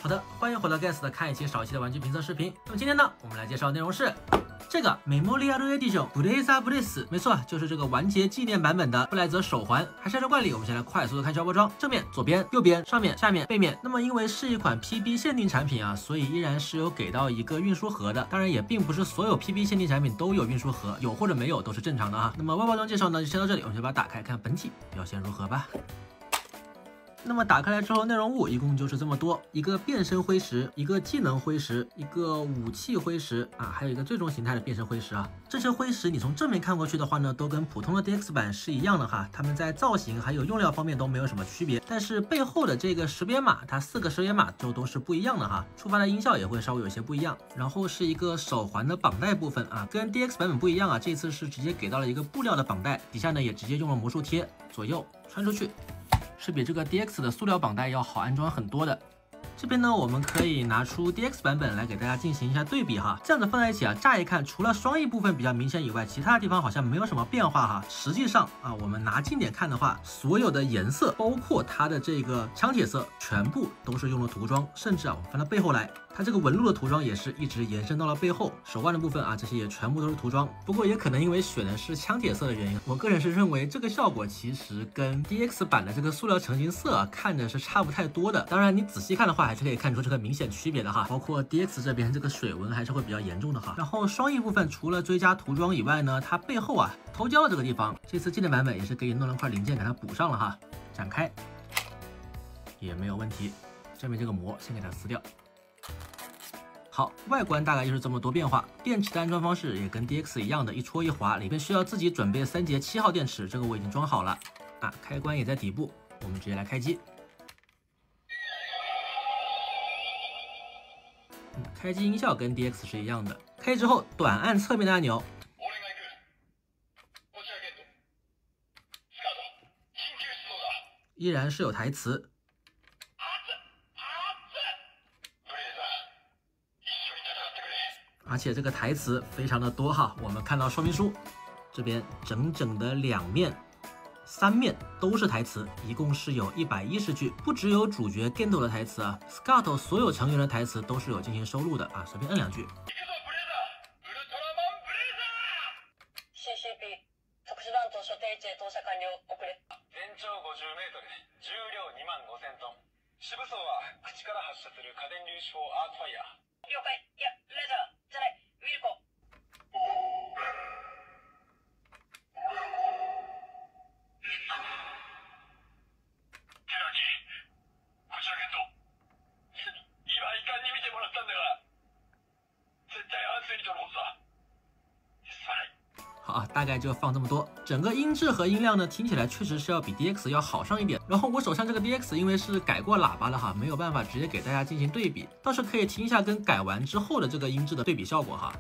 好的，欢迎回到 Guess 的看一期少一期的玩具评测视频。那么今天呢，我们来介绍的内容是这个 Memorial Edition Blazer Bliss， 没错，就是这个完结纪念版本的布莱泽手环。还是按照惯例，我们先来快速的看小包装，正面、左边、右边、上面、下面、背面。那么因为是一款 PB 限定产品啊，所以依然是有给到一个运输盒的。当然也并不是所有 PB 限定产品都有运输盒，有或者没有都是正常的啊。那么外包装介绍呢，就先到这里，我们就把它打开看本体表现如何吧。那么打开来之后，内容物一共就是这么多：一个变身灰石，一个技能灰石，一个武器灰石啊，还有一个最终形态的变身灰石啊。这些灰石你从正面看过去的话呢，都跟普通的 DX 版是一样的哈，它们在造型还有用料方面都没有什么区别。但是背后的这个识别码，它4个识别码就都是不一样的哈，触发的音效也会稍微有些不一样。然后是一个手环的绑带部分啊，跟 DX 版本不一样啊，这次是直接给到了一个布料的绑带，底下呢也直接用了魔术贴，左右穿出去。是比这个 DX 的塑料绑带要好安装很多的。这边呢，我们可以拿出 DX 版本来给大家进行一下对比哈。这样子放在一起啊，乍一看除了双翼部分比较明显以外，其他的地方好像没有什么变化哈。实际上啊，我们拿近点看的话，所有的颜色，包括它的这个枪铁色，全部都是用了涂装，甚至啊，我翻到背后来，它这个纹路的涂装也是一直延伸到了背后，手腕的部分啊，这些也全部都是涂装。不过也可能因为选的是枪铁色的原因，我个人是认为这个效果其实跟 DX 版的这个塑料成型色啊，看着是差不太多的。当然你仔细看的话，还是可以看出这个明显区别的哈。包括 DX 这边这个水纹还是会比较严重的哈。然后双翼部分除了追加涂装以外呢，它背后啊头胶这个地方，这次纪念版本也是给你弄了块零件给它补上了哈。展开也没有问题，上面这个膜先给它撕掉。好，外观大概就是这么多变化。电池的安装方式也跟 DX 一样的，一戳一滑，里面需要自己准备3节7号电池，这个我已经装好了啊。开关也在底部，我们直接来开机。开机音效跟 DX 是一样的。开机之后，短按侧面的按钮，依然是有台词。而且这个台词非常的多哈，我们看到说明书这边整整的2面、3面都是台词，一共是有110句，不只有主角 Gendo 的台词啊 ，Scott 所有成员的台词都是有进行收录的啊，随便摁2句。好啊，大概就放这么多。整个音质和音量呢，听起来确实是要比 DX 要好上一点。然后我手上这个 DX 因为是改过喇叭了哈，没有办法直接给大家进行对比，倒是可以听一下跟改完之后的这个音质的对比效果哈。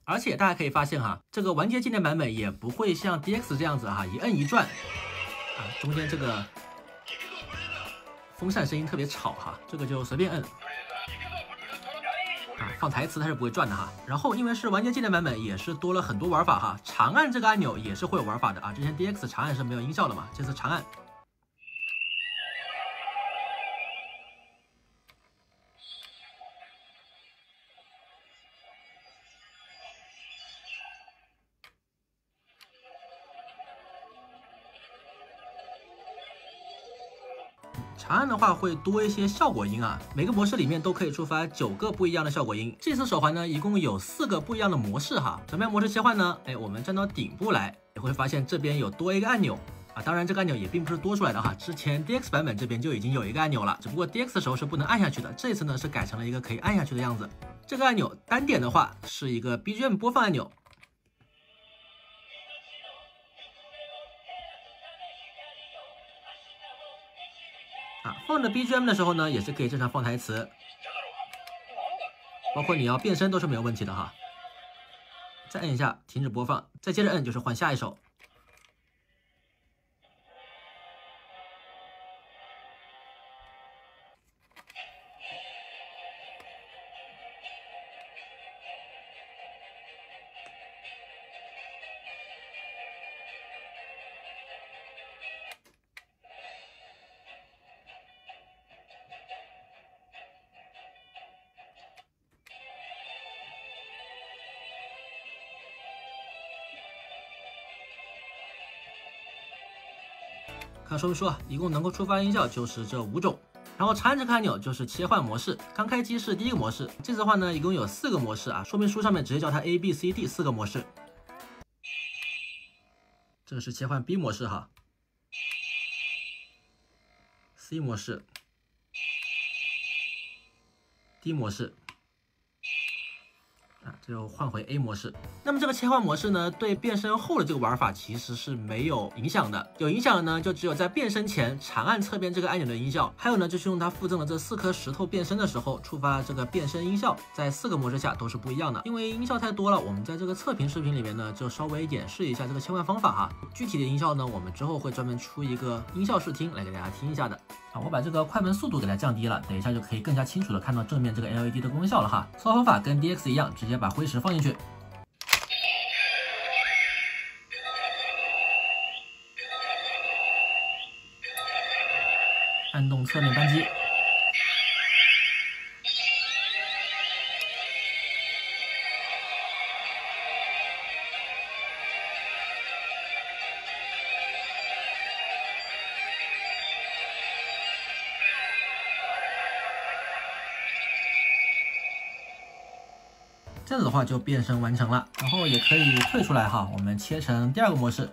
而且大家可以发现哈，这个完结纪念版本也不会像 DX 这样子哈，一摁一转啊，中间这个风扇声音特别吵哈，这个就随便摁啊，放台词它是不会转的哈。然后因为是完结纪念版本，也是多了很多玩法哈，长按这个按钮也是会有玩法的啊，之前 DX 长按是没有音效的嘛，这次长按。长按的话会多一些效果音啊，每个模式里面都可以触发9个不一样的效果音。这次手环呢，一共有4个不一样的模式哈。什么样模式切换呢？我们站到顶部来，也会发现这边有多一个按钮啊。当然这个按钮也并不是多出来的哈，之前 DX 版本这边就已经有一个按钮了，只不过 DX 的时候是不能按下去的，这次呢是改成了一个可以按下去的样子。这个按钮单点的话是一个 BGM 播放按钮。放着 BGM 的时候呢，也是可以正常放台词，包括你要变身都是没有问题的哈。再摁一下停止播放，再接着摁就是换下一首。看说明书啊，一共能够触发的音效就是这5种。然后长按这个按钮就是切换模式，刚开机是第一个模式。这次的话呢，一共有4个模式啊，说明书上面直接叫它 A、B、C、D 4个模式。这个是切换 B 模式哈 ，C 模式 ，D 模式。这就换回 A 模式。那么这个切换模式呢，对变身后的这个玩法其实是没有影响的。有影响的呢，就只有在变身前长按侧边这个按钮的音效，还有呢，就是用它附赠的这4颗石头变身的时候触发这个变身音效，在4个模式下都是不一样的。因为音效太多了，我们在这个测评视频里面呢，就稍微演示一下这个切换方法哈。具体的音效呢，我们之后会专门出一个音效试听来给大家听一下的。我把这个快门速度给它降低了，等一下就可以更加清楚的看到正面这个 LED 的功效了哈。操作方法跟 DX 一样，直接把灰石放进去，按动侧面扳机，这样子的话就变身完成了，然后也可以退出来哈，我们切成第2个模式，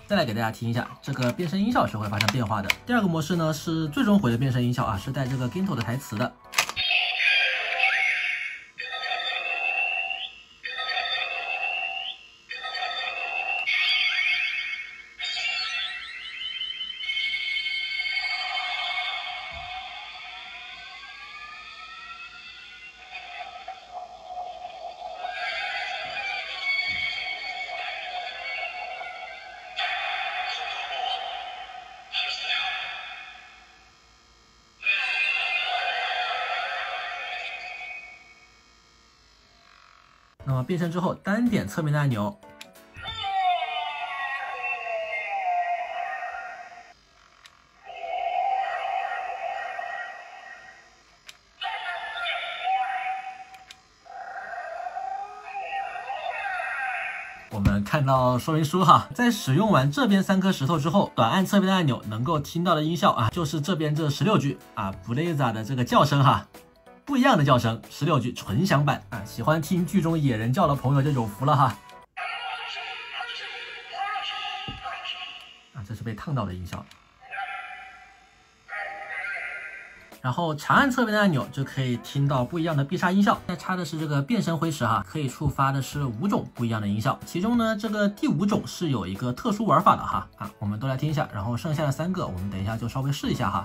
再来给大家听一下这个变身音效是会发生变化的。第2个模式呢是最终回的变身音效啊，是带这个 Ginto 的台词的。那么变身之后，单点侧面的按钮，我们看到说明书哈，在使用完这边3颗石头之后，短按侧边的按钮能够听到的音效啊，就是这边这16句啊，Blazer 的这个叫声哈。不一样的叫声，16句纯享版啊！喜欢听剧中野人叫的朋友就有福了哈！啊，这是被烫到的音效。然后长按侧边的按钮就可以听到不一样的必杀音效。再插的是这个变身灰石哈，可以触发的是5种不一样的音效。其中呢，这个第5种是有一个特殊玩法的哈啊，我们都来听一下。然后剩下的3个，我们等一下就稍微试一下哈。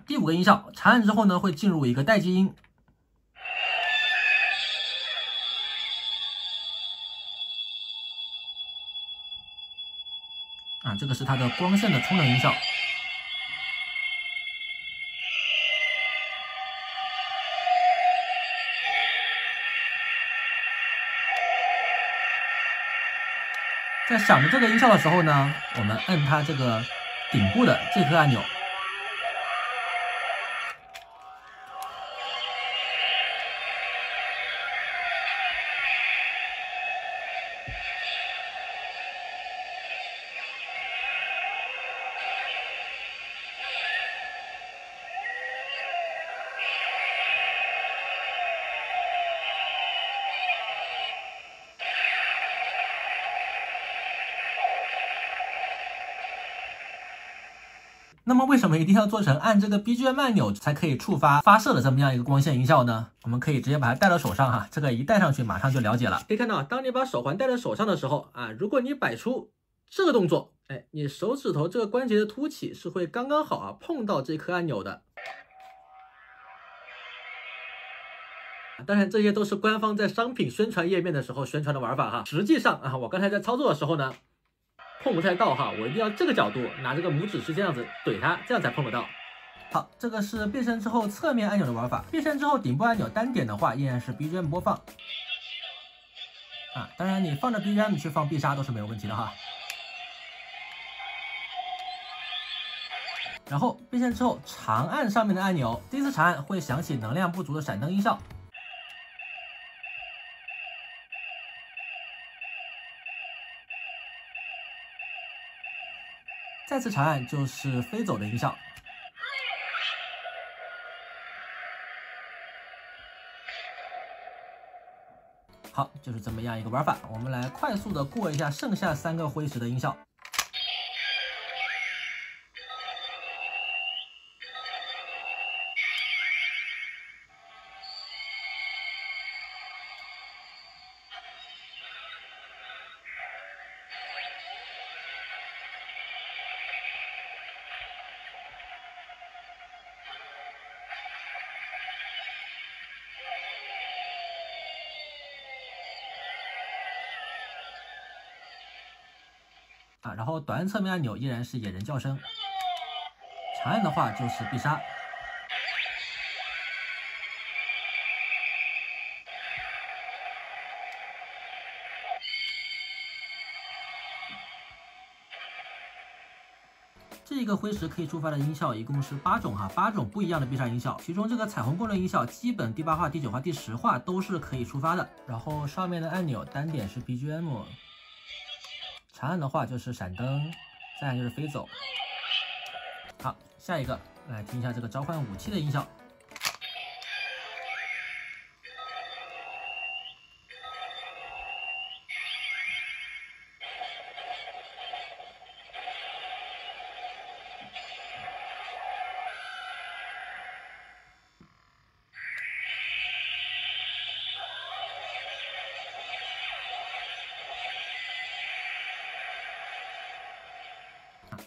第5个音效，长按之后呢，会进入一个待机音。这个是它的光线的充能音效。在响着这个音效的时候呢，我们按它这个顶部的这颗按钮。那么为什么一定要做成按这个 BGM 按钮才可以触发发射的这么样一个光线音效呢？我们可以直接把它戴到手上哈，这个一戴上去马上就了解了。可以看到，当你把手环戴在手上的时候啊，如果你摆出这个动作，哎，你手指头这个关节的凸起是会刚刚好啊碰到这颗按钮的。当然，这些都是官方在商品宣传页面的时候宣传的玩法哈。实际上啊，我刚才在操作的时候呢，碰不太到哈，我一定要这个角度拿这个拇指是这样子怼它，这样才碰得到。好，这个是变身之后侧面按钮的玩法。变身之后顶部按钮单点的话，依然是 BGM 播放啊。当然，你放着 BGM 去放必杀都是没有问题的哈。然后变身之后长按上面的按钮，第一次长按会响起能量不足的闪灯音效。再次长按就是飞走的音效。好，就是这么样一个玩法。我们来快速的过一下剩下3个辉石的音效。然后短按侧面按钮依然是野人叫声，长按的话就是必杀。这一个辉石可以触发的音效一共是8种哈，8种不一样的必杀音效，其中这个彩虹棍轮音效基本第8话、第9话、第10话都是可以触发的。然后上面的按钮单点是 BGM。长按的话就是闪灯，再按就是飞走。好，下一个来听一下这个召唤武器的音效。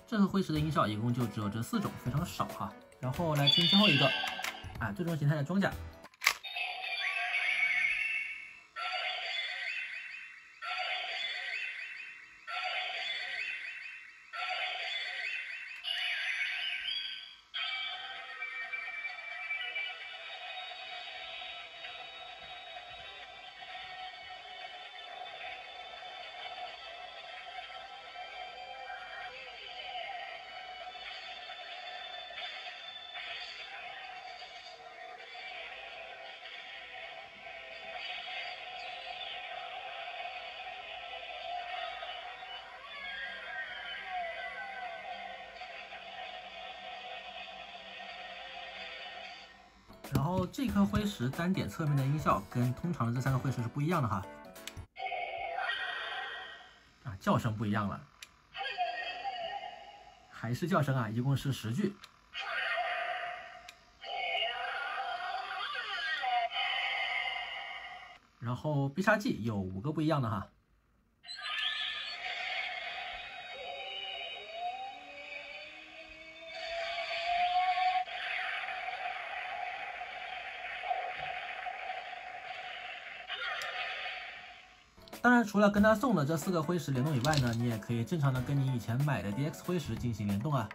这个辉石的音效一共就只有这4种，非常少哈。然后来听最后一个最终形态的装甲。然后这颗辉石单点侧面的音效跟通常的这3个辉石是不一样的哈，叫声不一样了，还是叫声一共是10句。然后必杀技有5个不一样的哈。当然，除了跟他送的这4个辉石联动以外呢，你也可以正常的跟你以前买的 DX 辉石进行联动啊。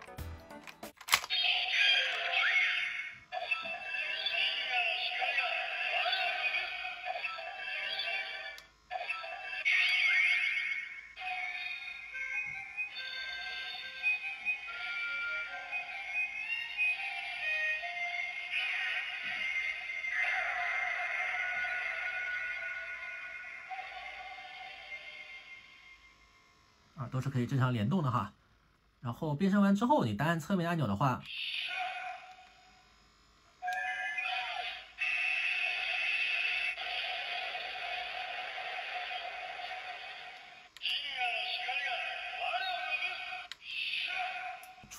都是可以正常联动的哈。然后变身完之后，你单按侧面按钮的话，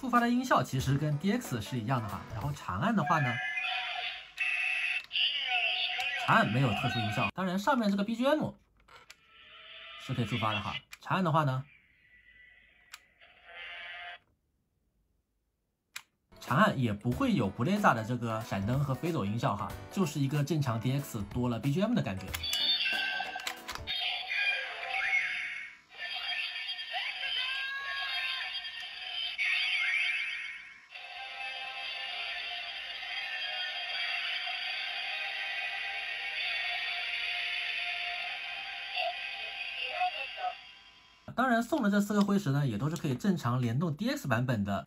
触发的音效其实跟 DX 是一样的哈。然后长按的话呢，长按没有特殊音效，当然上面这个 BGM 是可以触发的哈。长按的话呢，长按也不会有 Blazer 的这个闪灯和飞走音效哈，就是一个正常 DX 多了 BGM 的感觉。当然送的这4个灰石呢，也都是可以正常联动 DX 版本的。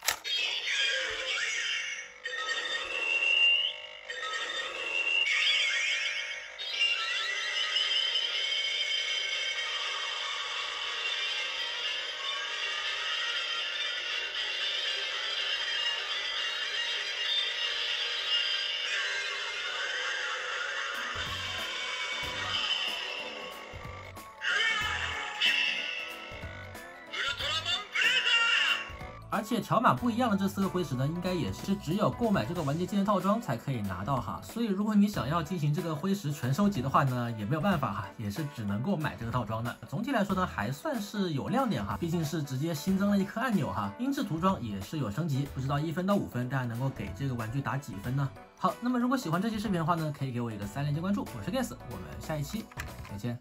而且条码不一样的这4个灰石呢，应该也是只有购买这个完结纪念套装才可以拿到哈。所以如果你想要进行这个灰石全收集的话呢，也没有办法哈，也是只能够买这个套装的。总体来说呢，还算是有亮点哈，毕竟是直接新增了一颗按钮哈。音质涂装也是有升级，不知道1分到5分大家能够给这个玩具打几分呢？好，那么如果喜欢这期视频的话呢，可以给我一个3连击关注，我是 Gas， 我们下一期再见。